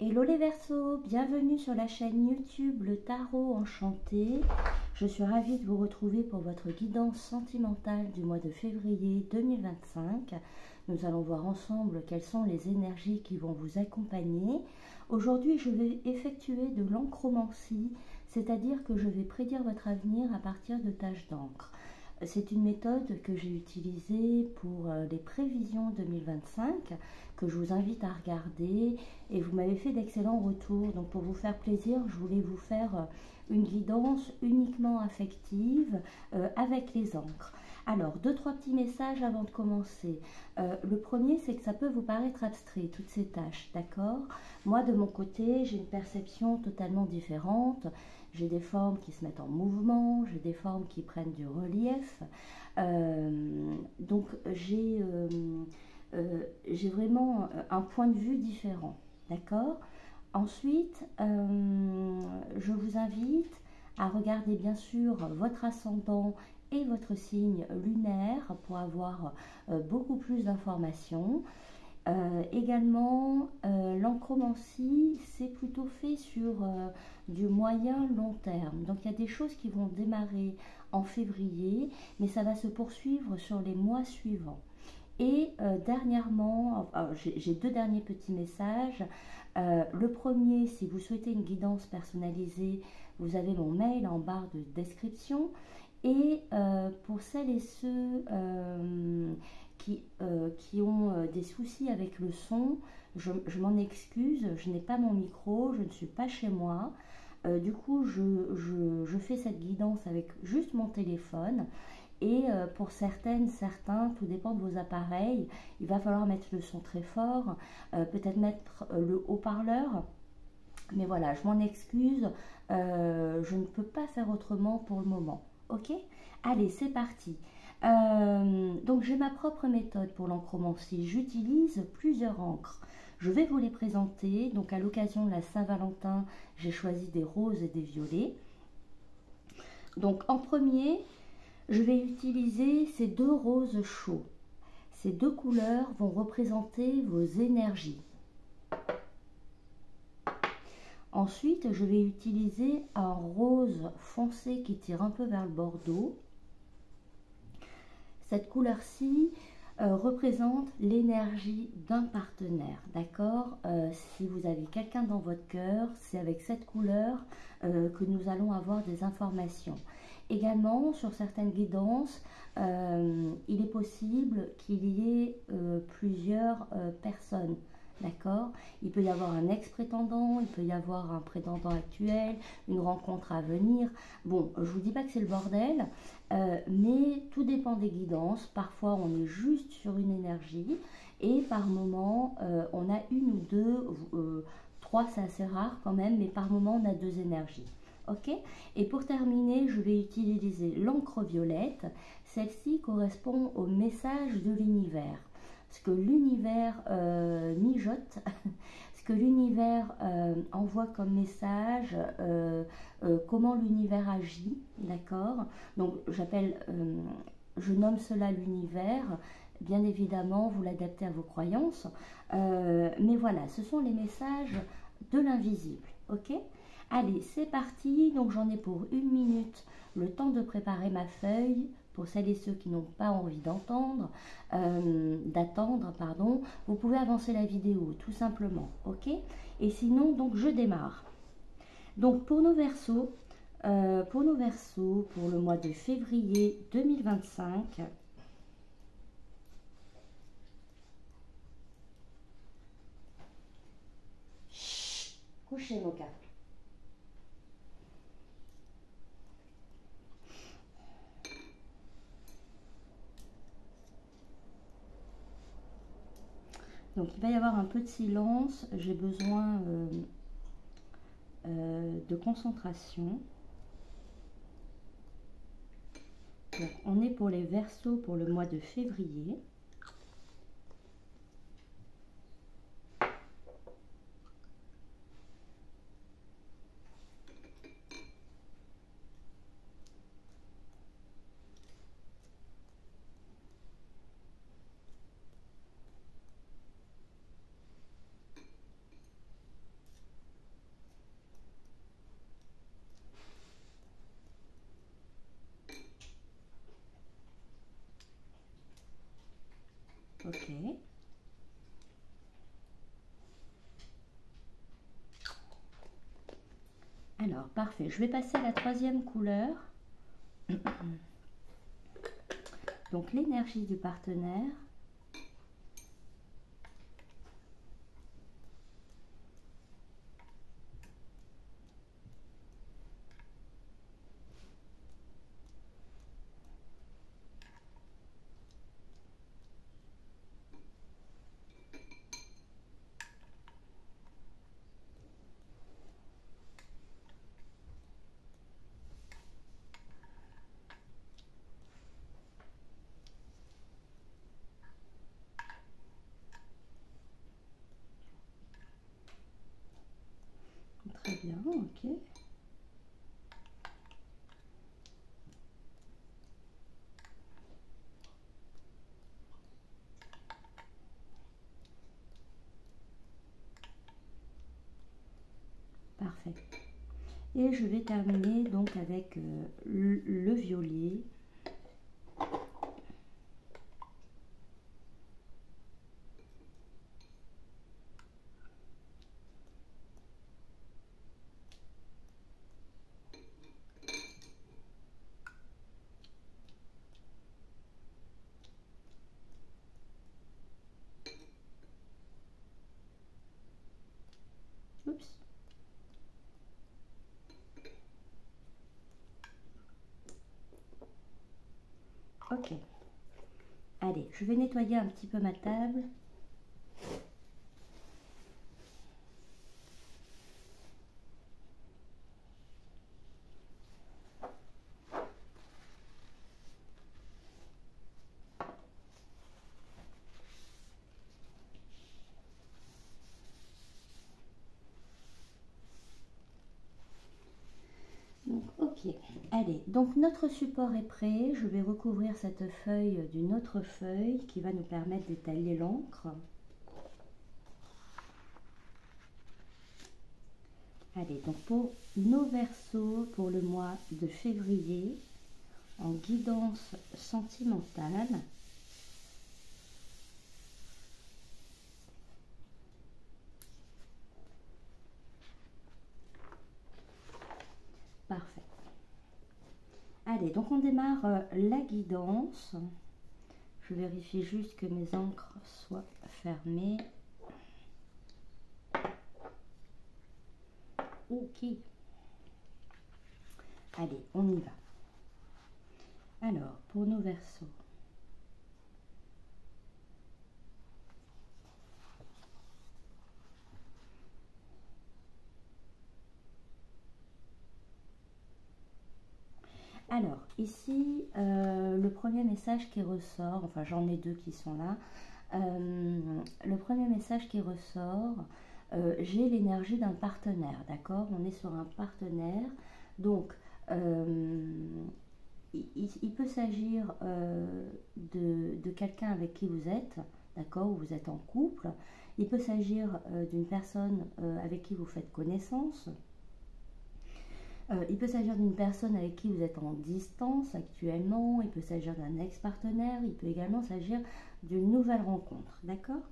Hello les Verseaux, bienvenue sur la chaîne YouTube Le Tarot Enchanté. Je suis ravie de vous retrouver pour votre guidance sentimentale du mois de février 2025. Nous allons voir ensemble quelles sont les énergies qui vont vous accompagner. Aujourd'hui, je vais effectuer de l'encromancie, c'est-à-dire que je vais prédire votre avenir à partir de taches d'encre. C'est une méthode que j'ai utilisée pour les prévisions 2025, que je vous invite à regarder, et vous m'avez fait d'excellents retours. Donc pour vous faire plaisir, je voulais vous faire une guidance uniquement affective avec les encres. Alors, trois petits messages avant de commencer. Le premier, c'est que ça peut vous paraître abstrait, toutes ces tâches, d'accord? Moi, de mon côté, j'ai une perception totalement différente. J'ai des formes qui se mettent en mouvement, j'ai des formes qui prennent du relief. Donc, j'ai vraiment un point de vue différent, d'accord? Ensuite, je vous invite à regarder bien sûr votre ascendant et votre signe lunaire pour avoir beaucoup plus d'informations. Également, l'encromancie, c'est plutôt fait sur du moyen long terme. Donc il y a des choses qui vont démarrer en février, mais ça va se poursuivre sur les mois suivants. Et dernièrement, j'ai deux derniers petits messages. Le premier, si vous souhaitez une guidance personnalisée, vous avez mon mail en barre de description. Et pour celles et ceux qui ont des soucis avec le son, je m'en excuse, je n'ai pas mon micro, je ne suis pas chez moi. Du coup, je fais cette guidance avec juste mon téléphone. Et pour certains, tout dépend de vos appareils, il va falloir mettre le son très fort, peut-être mettre le haut-parleur. Mais voilà, je m'en excuse, je ne peux pas faire autrement pour le moment. Ok? Allez, c'est parti. Donc j'ai ma propre méthode pour l'encromancie. J'utilise plusieurs encres. Je vais vous les présenter. Donc à l'occasion de la Saint-Valentin, j'ai choisi des roses et des violets. Donc en premier, je vais utiliser ces deux roses chauds. Ces deux couleurs vont représenter vos énergies. Ensuite, je vais utiliser un rose foncé qui tire un peu vers le bordeaux. Cette couleur-ci représente l'énergie d'un partenaire, d'accord? Si vous avez quelqu'un dans votre cœur, c'est avec cette couleur que nous allons avoir des informations. Également, sur certaines guidances, il est possible qu'il y ait plusieurs personnes. D'accord? Il peut y avoir un ex-prétendant, il peut y avoir un prétendant actuel, une rencontre à venir. Bon, je ne vous dis pas que c'est le bordel, mais tout dépend des guidances. Parfois, on est juste sur une énergie et par moment, on a une ou deux, trois, c'est assez rare quand même, mais par moment, on a deux énergies. Ok? Et pour terminer, je vais utiliser l'encre violette. Celle-ci correspond au message de l'univers. Ce que l'univers mijote, ce que l'univers envoie comme message, comment l'univers agit, d'accord? Donc je nomme cela l'univers. Bien évidemment, vous l'adaptez à vos croyances, mais voilà, ce sont les messages de l'invisible, ok? Allez, c'est parti. Donc j'en ai pour 1 minute, le temps de préparer ma feuille. Pour celles et ceux qui n'ont pas envie d'attendre, pardon, vous pouvez avancer la vidéo, tout simplement, ok? Et sinon, donc, je démarre. Donc, pour nos Verseaux, pour le mois de février 2025, couchez Moka. Donc il va y avoir un peu de silence, j'ai besoin de concentration. Donc, on est pour les Verseaux pour le mois de février. Ok. Alors, parfait. Je vais passer à la troisième couleur. Donc, l'énergie du partenaire. Très bien, ok. Parfait. Et je vais terminer donc avec le violet. Oups. Ok. Allez, je vais nettoyer un petit peu ma table. Donc, ok. Allez, donc notre support est prêt. Je vais recouvrir cette feuille d'une autre feuille qui va nous permettre d'étaler l'encre. Allez, donc pour nos versos pour le mois de février, en guidance sentimentale, parfait. Allez, donc on démarre la guidance. Je vérifie juste que mes encres soient fermées. Ok. Allez, on y va. Alors, pour nos versos. Alors, ici, le premier message qui ressort, enfin j'en ai deux qui sont là. Le premier message qui ressort, j'ai l'énergie d'un partenaire, d'accord? On est sur un partenaire. Donc, il peut s'agir de quelqu'un avec qui vous êtes, d'accord? Ou vous êtes en couple. Il peut s'agir d'une personne avec qui vous faites connaissance. Il peut s'agir d'une personne avec qui vous êtes en distance actuellement, il peut s'agir d'un ex-partenaire, il peut également s'agir d'une nouvelle rencontre, d'accord?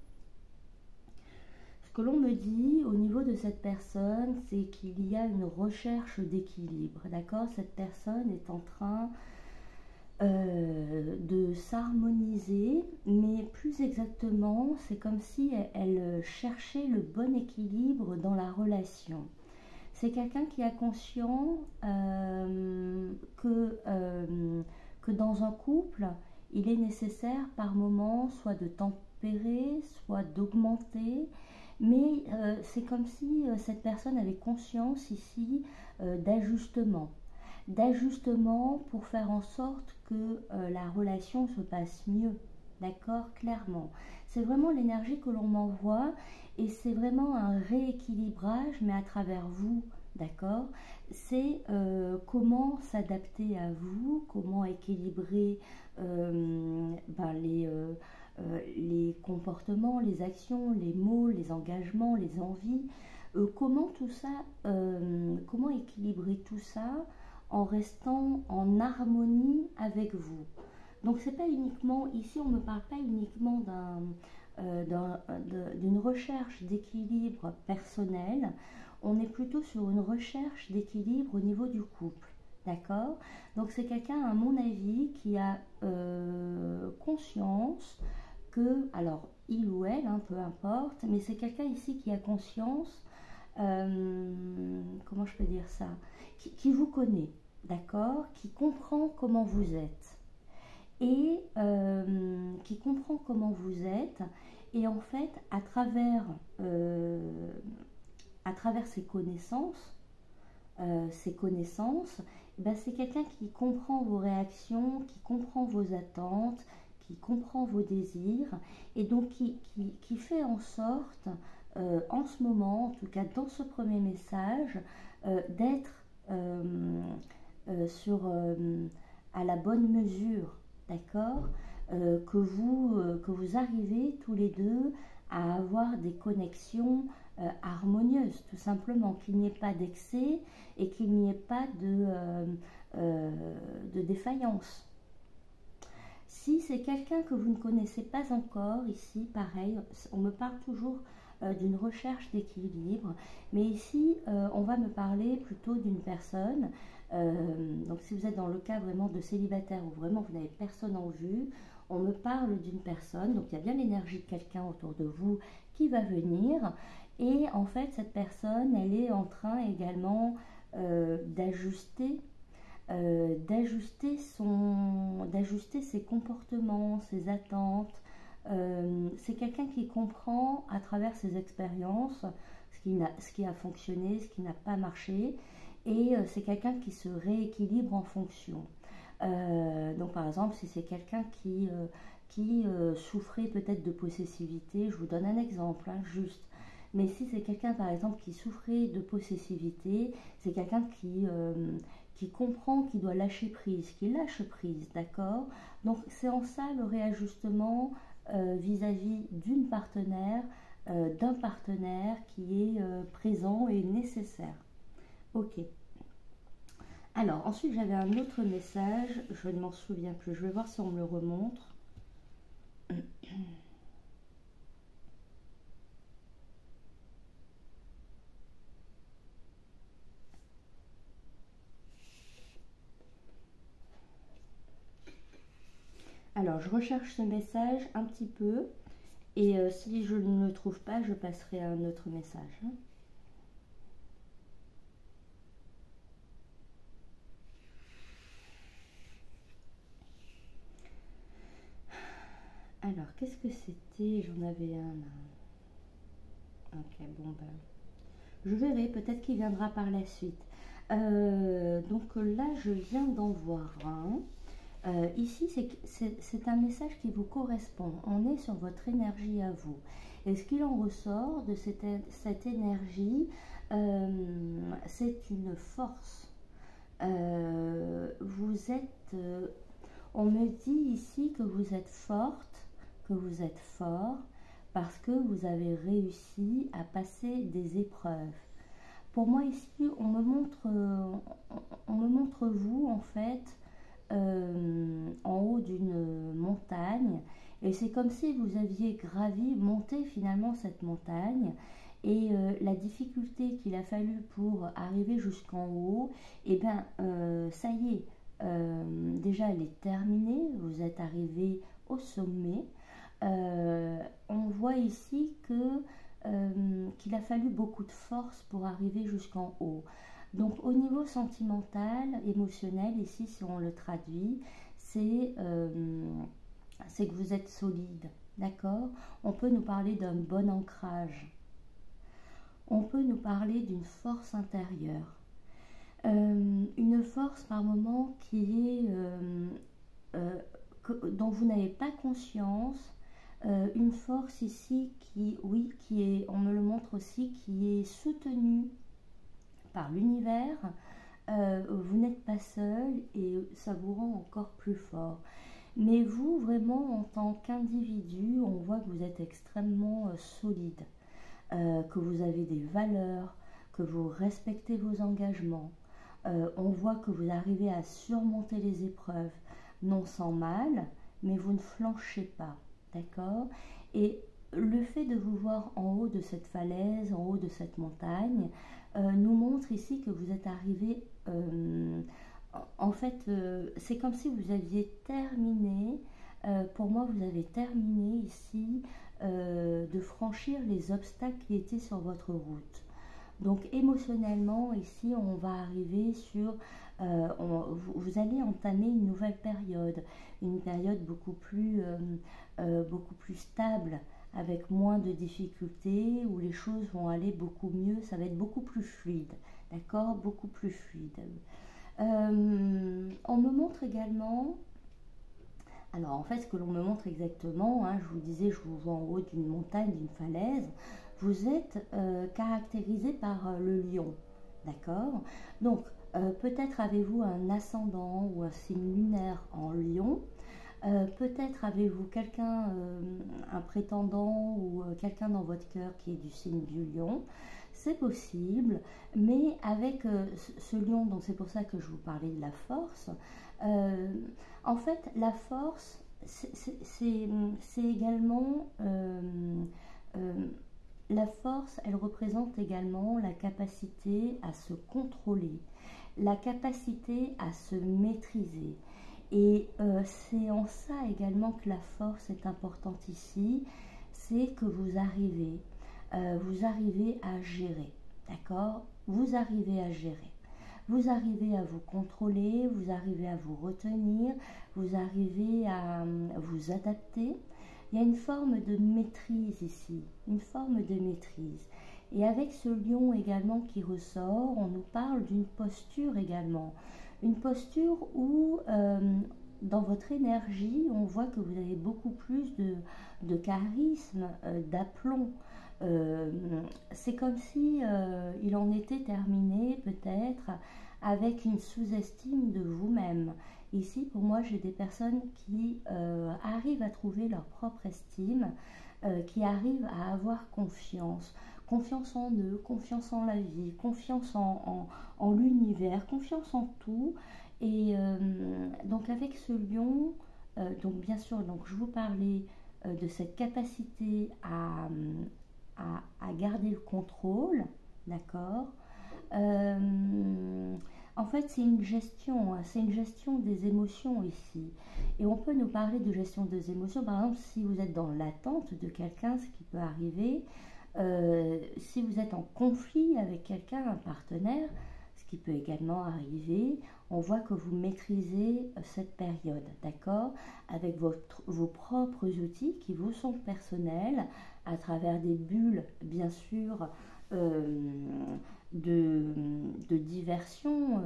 Ce que l'on me dit au niveau de cette personne, c'est qu'il y a une recherche d'équilibre, d'accord? Cette personne est en train de s'harmoniser, mais plus exactement, c'est comme si elle cherchait le bon équilibre dans la relation. C'est quelqu'un qui a conscience que dans un couple, il est nécessaire par moment soit de tempérer, soit d'augmenter, mais c'est comme si cette personne avait conscience ici d'ajustement pour faire en sorte que la relation se passe mieux, d'accord, clairement. C'est vraiment l'énergie que l'on m'envoie et c'est vraiment un rééquilibrage, mais à travers vous, d'accord. C'est comment s'adapter à vous, comment équilibrer les comportements, les actions, les mots, les engagements, les envies. Comment tout ça, comment équilibrer tout ça en restant en harmonie avec vous. Donc c'est pas uniquement, ici on ne me parle pas uniquement d'une recherche d'équilibre personnel, on est plutôt sur une recherche d'équilibre au niveau du couple, d'accord? Donc c'est quelqu'un, à mon avis, qui a conscience que, alors il ou elle, hein, peu importe, mais c'est quelqu'un ici qui a conscience, comment je peux dire ça, qui vous connaît, d'accord? Qui comprend comment vous êtes. Et qui comprend comment vous êtes, et en fait à travers ses connaissances, ben, c'est quelqu'un qui comprend vos réactions, qui comprend vos attentes, qui comprend vos désirs, et donc qui fait en sorte, en ce moment, en tout cas dans ce premier message, d'être à la bonne mesure, d'accord, que vous arrivez tous les deux à avoir des connexions harmonieuses, tout simplement, qu'il n'y ait pas d'excès et qu'il n'y ait pas de défaillance. Si c'est quelqu'un que vous ne connaissez pas encore, ici, pareil, on me parle toujours d'une recherche d'équilibre, mais ici, on va me parler plutôt d'une personne. Donc si vous êtes dans le cas vraiment de célibataire où vraiment vous n'avez personne en vue, on me parle d'une personne, donc il y a bien l'énergie de quelqu'un autour de vous qui va venir, et en fait cette personne, elle est en train également d'ajuster ses comportements, ses attentes. C'est quelqu'un qui comprend à travers ses expériences ce qui a fonctionné, ce qui n'a pas marché, et c'est quelqu'un qui se rééquilibre en fonction. Donc par exemple, si c'est quelqu'un qui souffrait peut-être de possessivité, je vous donne un exemple, hein, juste. Mais si c'est quelqu'un par exemple qui souffrait de possessivité, c'est quelqu'un qui comprend qu'il doit lâcher prise, qui lâche prise, d'accord? Donc c'est en ça le réajustement vis-à-vis d'une partenaire, d'un partenaire qui est présent et nécessaire. Ok. Alors, ensuite, j'avais un autre message, je ne m'en souviens plus, je vais voir si on me le remontre. Alors, je recherche ce message un petit peu, et si je ne le trouve pas, je passerai à un autre message. Alors, qu'est-ce que c'était? J'en avais un. Ok, bon ben, je verrai, peut-être qu'il viendra par la suite. Donc là, je viens d'en voir un. Ici, c'est un message qui vous correspond. On est sur votre énergie à vous. Et ce qu'il en ressort de cette énergie, c'est une force. On me dit ici que vous êtes forte, que vous êtes fort, parce que vous avez réussi à passer des épreuves. Pour moi ici, on me montre vous en fait en haut d'une montagne, et c'est comme si vous aviez monté finalement cette montagne, et la difficulté qu'il a fallu pour arriver jusqu'en haut, et bien ça y est, déjà elle est terminée, vous êtes arrivé au sommet. On voit ici qu'il a fallu beaucoup de force pour arriver jusqu'en haut. Donc au niveau sentimental, émotionnel, ici si on le traduit, c'est que vous êtes solide, d'accord? On peut nous parler d'un bon ancrage. On peut nous parler d'une force intérieure. Une force par moment dont vous n'avez pas conscience. Une force ici on me le montre aussi, qui est soutenue par l'univers. Vous n'êtes pas seul et ça vous rend encore plus fort. Mais vous, vraiment, en tant qu'individu, on voit que vous êtes extrêmement solide, que vous avez des valeurs, que vous respectez vos engagements. On voit que vous arrivez à surmonter les épreuves, non sans mal, mais vous ne flanchez pas, d'accord? Et le fait de vous voir en haut de cette falaise, en haut de cette montagne, nous montre ici que vous êtes arrivé, en fait, c'est comme si vous aviez terminé, pour moi vous avez terminé ici de franchir les obstacles qui étaient sur votre route. Donc émotionnellement, ici, on va arriver sur, vous allez entamer une nouvelle période, une période beaucoup plus stable, avec moins de difficultés, où les choses vont aller beaucoup mieux, ça va être beaucoup plus fluide, d'accord? Beaucoup plus fluide. On me montre également, alors en fait ce que l'on me montre exactement, hein, je vous disais, je vous vois en haut d'une montagne, d'une falaise, vous êtes caractérisé par le lion, d'accord? Donc peut-être avez-vous un ascendant ou un signe lunaire en lion, peut-être avez-vous quelqu'un, un prétendant ou quelqu'un dans votre cœur qui est du signe du lion, c'est possible, mais avec ce lion, donc c'est pour ça que je vous parlais de la force, en fait la force c'est également, la force elle représente également la capacité à se contrôler, la capacité à se maîtriser. Et c'est en ça également que la force est importante ici, c'est que vous arrivez à gérer, d'accord? Vous arrivez à gérer. Vous arrivez à vous contrôler, vous arrivez à vous retenir, vous arrivez à vous adapter. Il y a une forme de maîtrise ici, une forme de maîtrise. Et avec ce lion également qui ressort, on nous parle d'une posture également. Une posture où, dans votre énergie, on voit que vous avez beaucoup plus de charisme, d'aplomb. C'est comme si il en était terminé peut-être avec une sous-estime de vous-même. Ici, pour moi, j'ai des personnes qui arrivent à trouver leur propre estime, qui arrivent à avoir confiance. Confiance en eux, confiance en la vie, confiance en l'univers, confiance en tout. Et donc avec ce lion, donc bien sûr, donc je vous parlais de cette capacité à garder le contrôle, d'accord? En fait, c'est une gestion des émotions ici. Et on peut nous parler de gestion des émotions, par exemple, si vous êtes dans l'attente de quelqu'un, ce qui peut arriver, si vous êtes en conflit avec quelqu'un, un partenaire, ce qui peut également arriver, on voit que vous maîtrisez cette période, d'accord? Avec vos propres outils qui vous sont personnels, à travers des bulles, bien sûr, de diversion,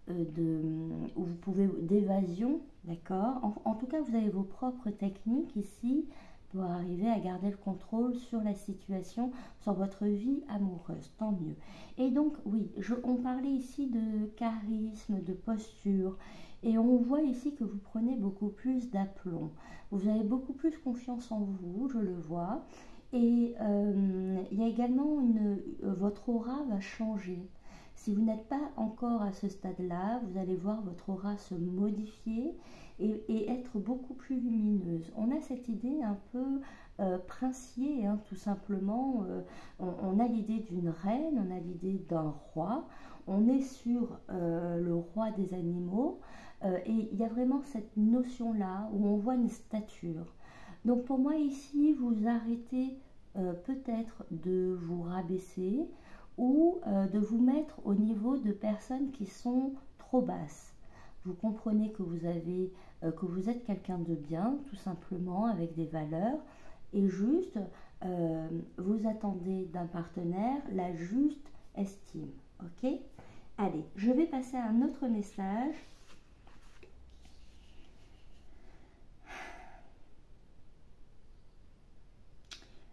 où vous pouvez, d'évasion, d'accord? En tout cas, vous avez vos propres techniques ici pour arriver à garder le contrôle sur la situation, sur votre vie amoureuse, tant mieux. Et donc, oui, on parlait ici de charisme, de posture, et on voit ici que vous prenez beaucoup plus d'aplomb. Vous avez beaucoup plus confiance en vous, je le vois, et il y a également votre aura va changer. Si vous n'êtes pas encore à ce stade-là, vous allez voir votre aura se modifier et être beaucoup plus lumineuse. On a cette idée un peu princier, hein, tout simplement. On a l'idée d'une reine, on a l'idée d'un roi. On est sur le roi des animaux. Et il y a vraiment cette notion-là où on voit une stature. Donc pour moi ici, vous arrêtez peut-être de vous rabaisser ou de vous mettre au niveau de personnes qui sont trop basses. Vous comprenez que vous êtes quelqu'un de bien, tout simplement, avec des valeurs, et juste, vous attendez d'un partenaire la juste estime, ok? Allez, je vais passer à un autre message.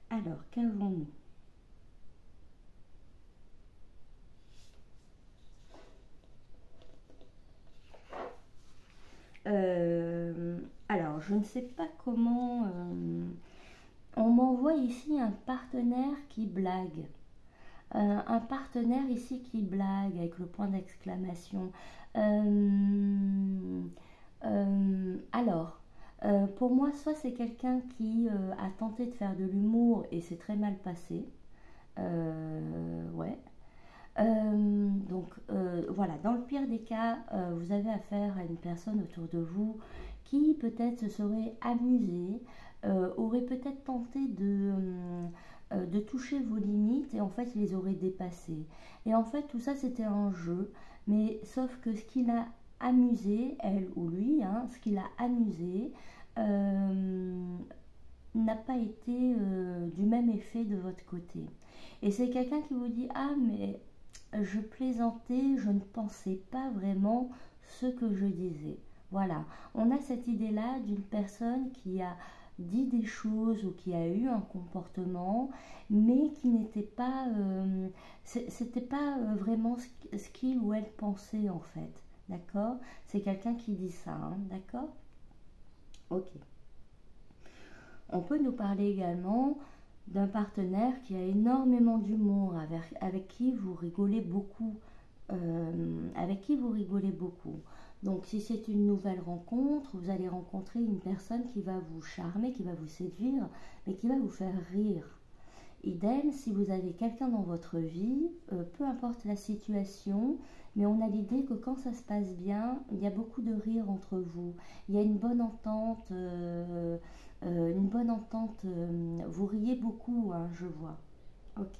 Alors, qu'avons-nous? Alors, je ne sais pas comment... on m'envoie ici un partenaire qui blague. Un partenaire ici qui blague avec le point d'exclamation. Alors, pour moi, soit c'est quelqu'un qui a tenté de faire de l'humour et c'est très mal passé. Ouais. Voilà, dans le pire des cas, vous avez affaire à une personne autour de vous qui peut-être se serait amusée, aurait peut-être tenté de toucher vos limites et en fait il les aurait dépassées. Et en fait tout ça c'était un jeu, mais sauf que ce qui l'a amusé, elle ou lui, hein, ce qui l'a amusé n'a pas été du même effet de votre côté. Et c'est quelqu'un qui vous dit ah mais je plaisantais, je ne pensais pas vraiment ce que je disais. Voilà, on a cette idée-là d'une personne qui a dit des choses ou qui a eu un comportement, mais qui n'était pas, c'était pas vraiment ce qu'il ou elle pensait en fait. D'accord? C'est quelqu'un qui dit ça, hein, d'accord? Ok. On peut nous parler également d'un partenaire qui a énormément d'humour, avec qui vous rigolez beaucoup. Avec qui vous rigolez beaucoup. Donc si c'est une nouvelle rencontre, vous allez rencontrer une personne qui va vous charmer, qui va vous séduire, mais qui va vous faire rire. Idem, si vous avez quelqu'un dans votre vie, peu importe la situation, mais on a l'idée que quand ça se passe bien, il y a beaucoup de rire entre vous. Il y a une bonne entente, vous riez beaucoup, hein, je vois. Ok.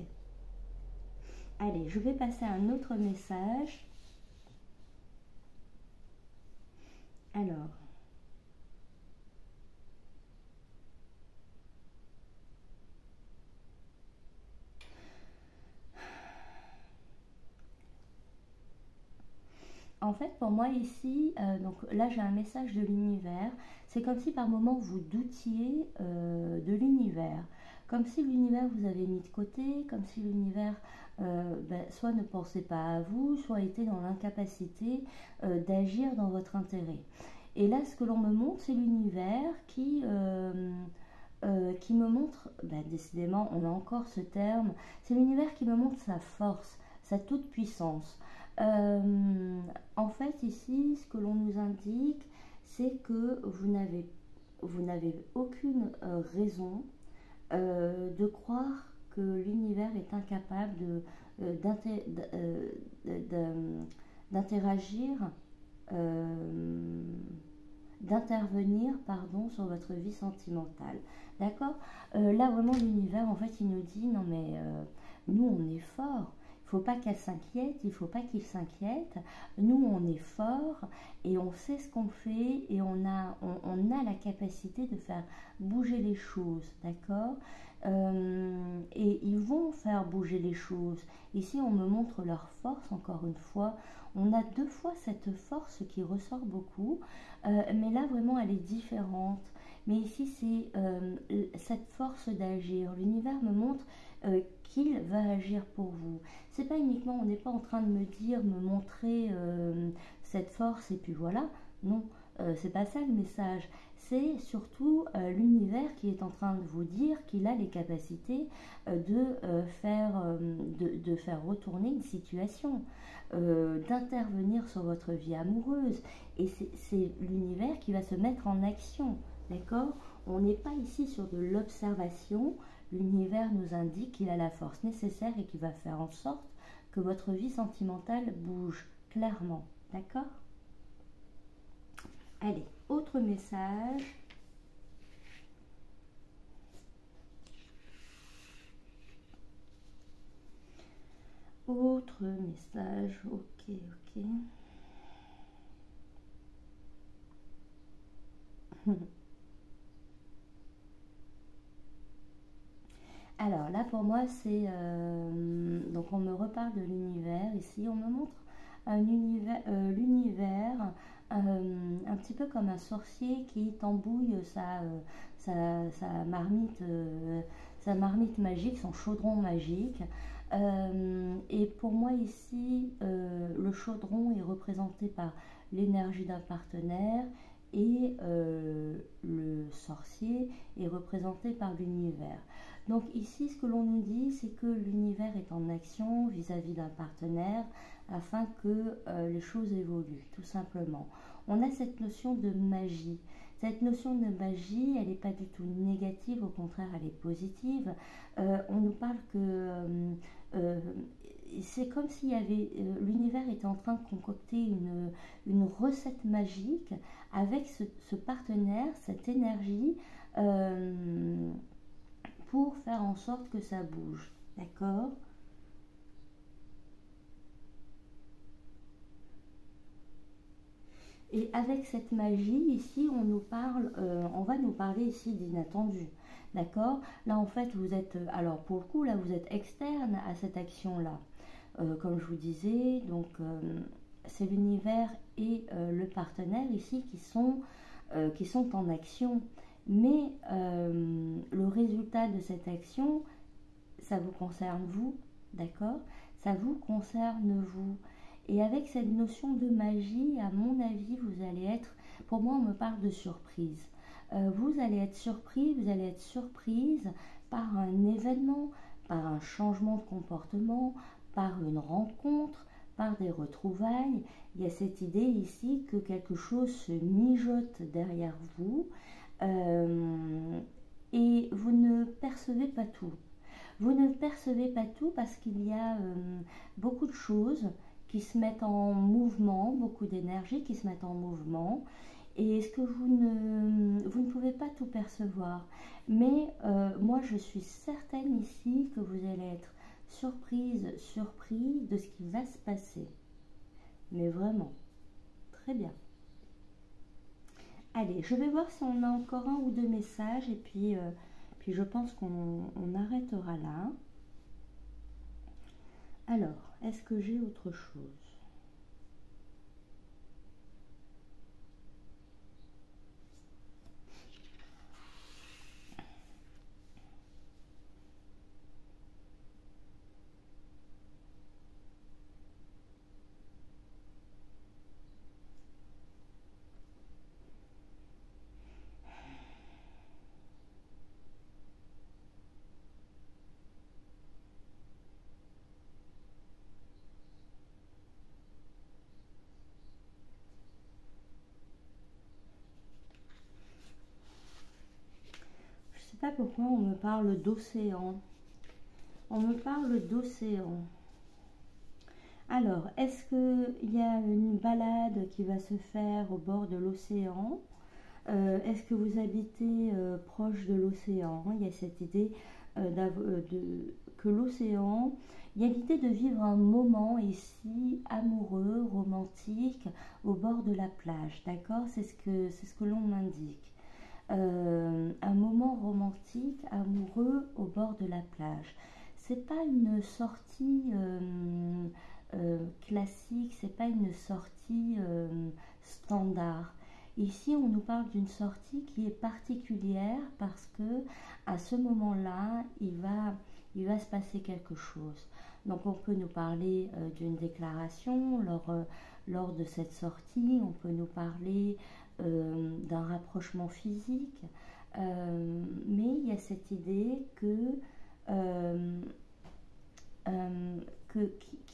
Allez, je vais passer à un autre message. Alors, en fait, pour moi ici, donc là j'ai un message de l'univers. C'est comme si par moment vous doutiez de l'univers. Comme si l'univers vous avait mis de côté, comme si l'univers soit ne pensait pas à vous, soit était dans l'incapacité d'agir dans votre intérêt. Et là, ce que l'on me montre, c'est l'univers qui me montre, décidément, on a encore ce terme, c'est l'univers qui me montre sa force, sa toute-puissance. En fait, ici, ce que l'on nous indique, c'est que vous n'avez aucune raison de croire que l'univers est incapable d'interagir, d'intervenir, pardon, sur votre vie sentimentale. D'accord? Là, vraiment, l'univers, en fait, il nous dit, non mais nous, on est fort. Il ne faut pas qu'elle s'inquiète, il ne faut pas qu'il s'inquiète. Nous, on est fort et on sait ce qu'on fait et on a la capacité de faire bouger les choses, d'accord? Et ils vont faire bouger les choses. Ici, on me montre leur force, encore une fois. On a deux fois cette force qui ressort beaucoup, mais là, vraiment, elle est différente. Mais ici, c'est cette force d'agir. L'univers me montre qu'il va agir pour vous. C'est pas uniquement, on n'est pas en train de me dire, me montrer cette force et puis voilà. Non, c'est pas ça le message. C'est surtout l'univers qui est en train de vous dire qu'il a les capacités de faire retourner une situation, d'intervenir sur votre vie amoureuse. Et c'est l'univers qui va se mettre en action. D'accord? On n'est pas ici sur de l'observation. L'univers nous indique qu'il a la force nécessaire et qu'il va faire en sorte que votre vie sentimentale bouge clairement. D'accord? Allez, autre message. Autre message. Ok, ok. Alors là pour moi c'est donc on me reparle de l'univers ici, on me montre l'univers un petit peu comme un sorcier qui tambouille sa marmite magique, son chaudron magique. Et pour moi ici le chaudron est représenté par l'énergie d'un partenaire et le sorcier est représenté par l'univers. Donc ici, ce que l'on nous dit, c'est que l'univers est en action vis-à-vis d'un partenaire afin que les choses évoluent, tout simplement. On a cette notion de magie. Cette notion de magie, elle n'est pas du tout négative, au contraire, elle est positive. On nous parle que c'est comme s'il y avait, l'univers était en train de concocter une recette magique avec ce partenaire, cette énergie, pour faire en sorte que ça bouge. D'accord ? Et avec cette magie, ici, on nous parle, on va nous parler ici d'inattendu. D'accord? Là, en fait, vous êtes, alors pour le coup, là, vous êtes externe à cette action-là. Comme je vous disais, donc, c'est l'univers et le partenaire ici qui sont en action. Mais le résultat de cette action, ça vous concerne vous, d'accord? Ça vous concerne vous. Et avec cette notion de magie, à mon avis, vous allez être, pour moi, on me parle de surprise. Vous allez être surpris, vous allez être surprise par un événement, par un changement de comportement, par une rencontre, par des retrouvailles. Il y a cette idée ici que quelque chose se mijote derrière vous et vous ne percevez pas tout. Vous ne percevez pas tout parce qu'il y a beaucoup de choses qui se mettent en mouvement, beaucoup d'énergie qui se mettent en mouvement. Et est-ce que vous ne pouvez pas tout percevoir? Mais moi, je suis certaine ici que vous allez être surpris de ce qui va se passer. Mais vraiment, très bien. Allez, je vais voir si on a encore un ou deux messages et puis je pense qu'on arrêtera là. Alors, est-ce que j'ai autre chose? Je ne sais pas pourquoi on me parle d'océan. On me parle d'océan. Alors, est-ce qu'il y a une balade qui va se faire au bord de l'océan? Est-ce que vous habitez proche de l'océan? Il y a cette idée que l'océan, il y a l'idée de vivre un moment ici amoureux, romantique, au bord de la plage, d'accord? C'est ce que l'on m'indique. Un moment romantique, amoureux, au bord de la plage. C'est pas une sortie classique, c'est pas une sortie standard. Ici, on nous parle d'une sortie qui est particulière parce que à ce moment-là, il va se passer quelque chose. Donc, on peut nous parler d'une déclaration lors de cette sortie. On peut nous parler d'un rapprochement physique. Mais il y a cette idée qu'il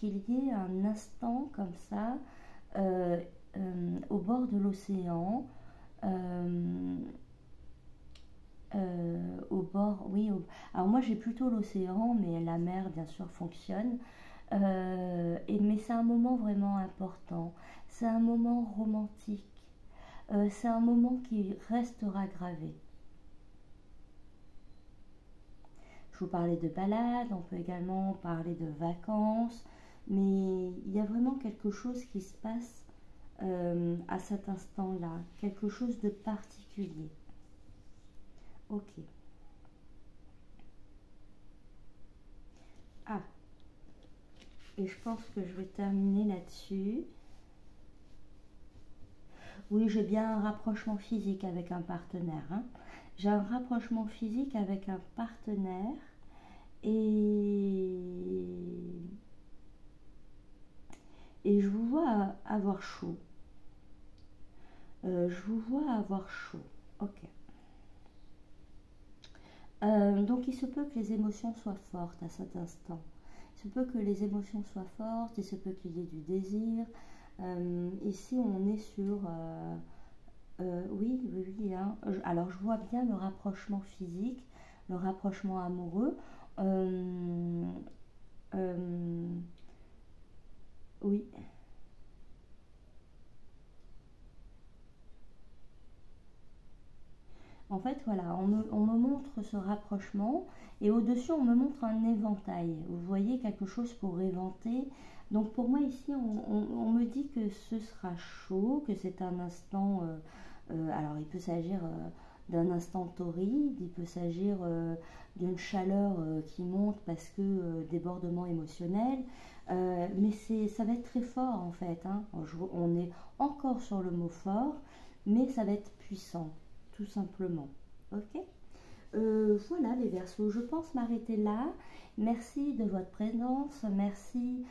y ait un instant comme ça au bord de l'océan, au bord, oui. Alors moi j'ai plutôt l'océan, mais la mer bien sûr fonctionne. Mais c'est un moment vraiment important. C'est un moment romantique. C'est un moment qui restera gravé. Je vous parlais de balade, on peut également parler de vacances, mais il y a vraiment quelque chose qui se passe à cet instant-là, quelque chose de particulier. Ok. Ah, et je pense que je vais terminer là-dessus. Oui, j'ai bien un rapprochement physique avec un partenaire. Hein. J'ai un rapprochement physique avec un partenaire et je vous vois avoir chaud. Je vous vois avoir chaud. Ok. Donc il se peut que les émotions soient fortes à cet instant. Il se peut que les émotions soient fortes, il se peut qu'il y ait du désir. Ici on est sur... oui, oui, oui. Hein. Alors je vois bien le rapprochement physique, le rapprochement amoureux. Euh, oui. En fait, voilà, on me montre ce rapprochement et au-dessus, on me montre un éventail. Vous voyez, quelque chose pour éventer. Donc pour moi, ici, on me dit que ce sera chaud, que c'est un instant... alors, il peut s'agir d'un instant torride, il peut s'agir d'une chaleur qui monte parce que débordement émotionnel. Mais ça va être très fort, en fait. Hein. On est encore sur le mot fort, mais ça va être puissant tout simplement. Ok. Voilà les Verseaux, je pense m'arrêter là. Merci de votre présence, merci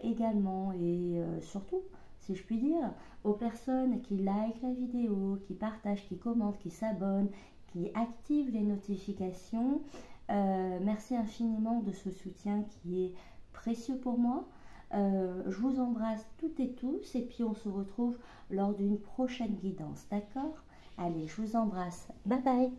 également et surtout, si je puis dire, aux personnes qui like la vidéo, qui partagent, qui commentent, qui s'abonnent, qui activent les notifications. Merci infiniment de ce soutien qui est précieux pour moi. Je vous embrasse toutes et tous et puis on se retrouve lors d'une prochaine guidance, d'accord? Allez, je vous embrasse. Bye bye.